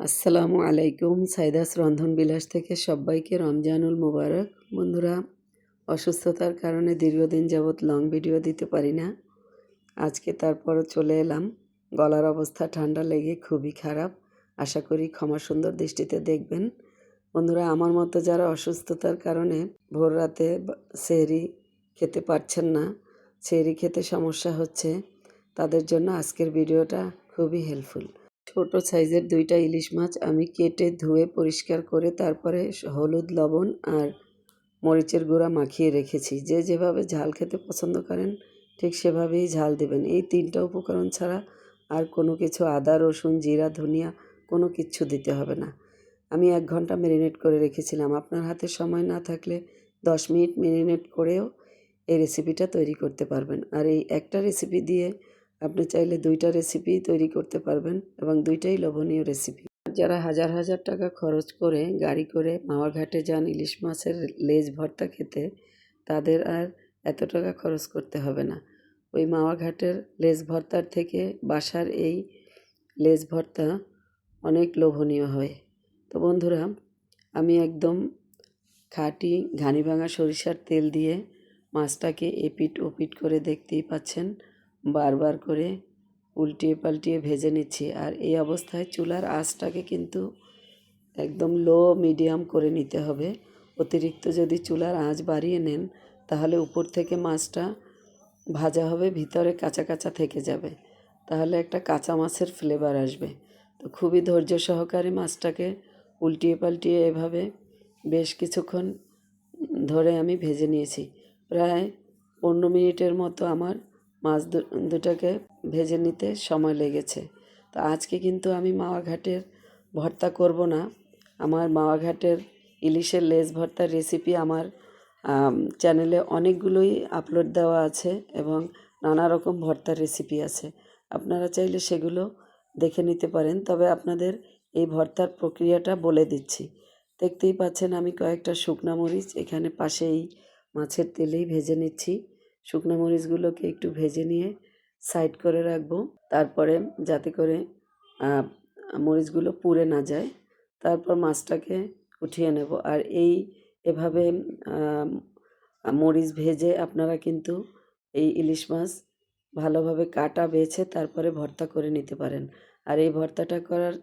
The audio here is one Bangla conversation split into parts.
আসসালামু আলাইকুম। সাইদাস রন্ধন বিলাস থেকে সবাইকে রমজানুল মোবারক। বন্ধুরা, অসুস্থতার কারণে দীর্ঘদিন যাবৎ লং ভিডিও দিতে পারি না। আজকে তারপরও চলে এলাম। গলার অবস্থা ঠান্ডা লেগে খুবই খারাপ। আশা করি ক্ষমা সুন্দর দৃষ্টিতে দেখবেন। বন্ধুরা, আমার মতো যারা অসুস্থতার কারণে ভোর রাতে সেহরি খেতে পারছেন না, সেহরি খেতে সমস্যা হচ্ছে, তাদের জন্য আজকের ভিডিওটা খুবই হেল্পফুল। ছোট সাইজের 2টা ইলিশ মাছ আমি কেটে ধুয়ে পরিষ্কার করে তারপরে হলুদ, লবণ আর মরিচের গুঁড়া মাখিয়ে রেখেছি। যে যেভাবে ঝাল খেতে পছন্দ করেন ঠিক সেভাবেই ঝাল দেবেন। এই 3টা উপকরণ ছাড়া আর কোনো কিছু, আদা, রসুন, জিরা, ধনিয়া কোনো কিচ্ছু দিতে হবে না। আমি 1 ঘন্টা ম্যারিনেট করে রেখেছিলাম। আপনার হাতে সময় না থাকলে 10 মিনিট ম্যারিনেট করেও এই রেসিপিটা তৈরি করতে পারবেন। আর এই একটা রেসিপি দিয়ে আপনি চাইলে 2টা রেসিপি তৈরি করতে পারবেন এবং 2টাই লোভনীয় রেসিপি। যারা হাজার হাজার টাকা খরচ করে গাড়ি করে মাওয়া ঘাটে যান ইলিশ মাছের লেজ ভর্তা খেতে, তাদের আর এত টাকা খরচ করতে হবে না। ওই মাওয়া ঘাটের লেজ ভর্তার থেকে বাসার এই লেজ ভর্তা অনেক লোভনীয় হয়। তো বন্ধুরা, আমি একদম খাঁটি ঘানি ভাঙা সরিষার তেল দিয়ে মাছটাকে এপিট ওপিট করে, দেখতেই পাচ্ছেন, বারবার করে উল্টিয়ে পাল্টিয়ে ভেজে নিচ্ছি। আর এই অবস্থায় চুলার আঁচটাকে কিন্তু একদম লো মিডিয়াম করে নিতে হবে। অতিরিক্ত যদি চুলার আঁচ বাড়িয়ে নেন তাহলে উপর থেকে মাছটা ভাজা হবে, ভিতরে কাঁচা কাঁচা থেকে যাবে, তাহলে একটা কাঁচা মাছের ফ্লেভার আসবে। তো খুবই ধৈর্য সহকারে মাছটাকে উল্টিয়ে পাল্টিয়ে এভাবে বেশ কিছুক্ষণ ধরে আমি ভেজে নিয়েছি। প্রায় 15 মিনিটের মতো আমার মাছ দুটাকে ভেজে নিতে সময় লেগেছে। তো আজকে কিন্তু আমি মাওয়া ঘাটের ভর্তা করব না। আমার মাওয়া ঘাটের ইলিশের লেজ ভর্তার রেসিপি আমার চ্যানেলে অনেকগুলোই আপলোড দেওয়া আছে এবং নানা রকম ভর্তার রেসিপি আছে। আপনারা চাইলে সেগুলো দেখে নিতে পারেন। তবে আপনাদের এই ভর্তার প্রক্রিয়াটা বলে দিচ্ছি। দেখতেই পাচ্ছেন আমি কয়েকটা শুকনা মরিচ এখানে পাশেই মাছের তেলেই ভেজে নিচ্ছি। শুকনো মরিচগুলোকে একটু ভেজে নিয়ে সাইড করে রাখবো, তারপরে যাতে করে মরিচগুলো পুড়ে না যায়। তারপর মাছটাকে উঠিয়ে নেব। আর এভাবে মরিচ ভেজে আপনারা কিন্তু এই ইলিশ মাছ ভালোভাবে কাটা বেছে তারপরে ভর্তা করে নিতে পারেন। আর এই ভর্তাটা করার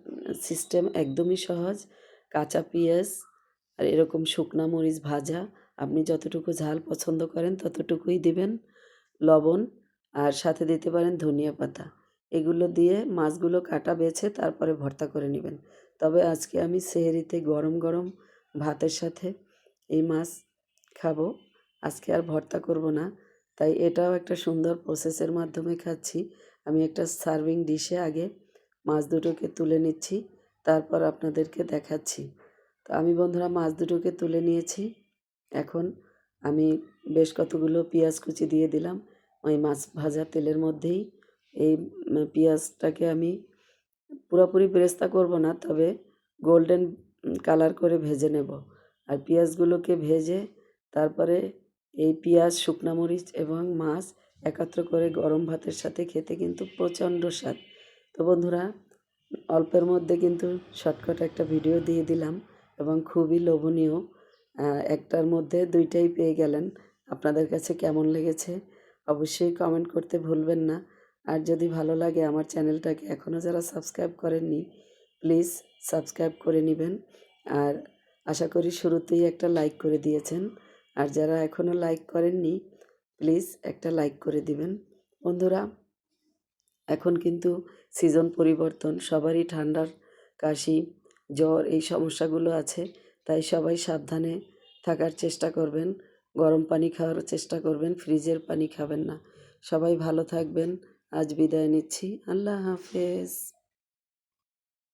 সিস্টেম একদমই সহজ। কাঁচা পেঁয়াজ আর এরকম শুকনা মরিচ ভাজা, আপনি যতটুকু ঝাল পছন্দ করেন ততটুকুই দিবেন, লবণ, আর সাথে দিতে পারেন ধনিয়া পাতা। এগুলো দিয়ে মাছগুলো কাটা বেছে তারপরে ভর্তা করে নেবেন। তবে আজকে আমি সেহরিতে গরম গরম ভাতের সাথে এই মাছ খাবো। আজকে আর ভর্তা করব না, তাই এটাও একটা সুন্দর প্রসেসের মাধ্যমে খাচ্ছি। আমি একটা সার্ভিং ডিশে আগে মাছ দুটোকে তুলে নিচ্ছি, তারপর আপনাদেরকে দেখাচ্ছি। তো আমি বন্ধুরা মাছ দুটোকে তুলে নিয়েছি। এখন আমি বেশ কতগুলো পেঁয়াজ কুচি দিয়ে দিলাম ওই মাছ ভাজা তেলের মধ্যেই। এই পেঁয়াজটাকে আমি পুরোপুরি বেরেস্তা করব না, তবে গোল্ডেন কালার করে ভেজে নেব। আর পেঁয়াজগুলোকে ভেজে তারপরে এই পেঁয়াজ, শুকনা মরিচ এবং মাছ একত্র করে গরম ভাতের সাথে খেতে কিন্তু প্রচণ্ড স্বাদ। তো বন্ধুরা, অল্পের মধ্যে কিন্তু শর্টকাট একটা ভিডিও দিয়ে দিলাম এবং খুবই লোভনীয়। একটার মধ্যে 2টাই পেয়ে গেলেন। আপনাদের কাছে কেমন লেগেছে অবশ্যই কমেন্ট করতে ভুলবেন না। আর যদি ভালো লাগে, আমার চ্যানেলটাকে এখনও যারা সাবস্ক্রাইব করেননি প্লিজ সাবস্ক্রাইব করে নেবেন। আর আশা করি শুরুতেই একটা লাইক করে দিয়েছেন। আর যারা এখনও লাইক করেননি প্লিজ একটা লাইক করে দিবেন। বন্ধুরা, এখন কিন্তু সিজন পরিবর্তন, সবারই ঠান্ডার, কাশি, জ্বর এই সমস্যাগুলো আছে। তাই সবাই সাবধানে থাকার চেষ্টা করবেন, গরম পানি খাওয়ার চেষ্টা করবেন, ফ্রিজের পানি খাবেন না। সবাই ভালো থাকবেন। আজ বিদায় নিচ্ছি। আল্লাহ হাফেজ।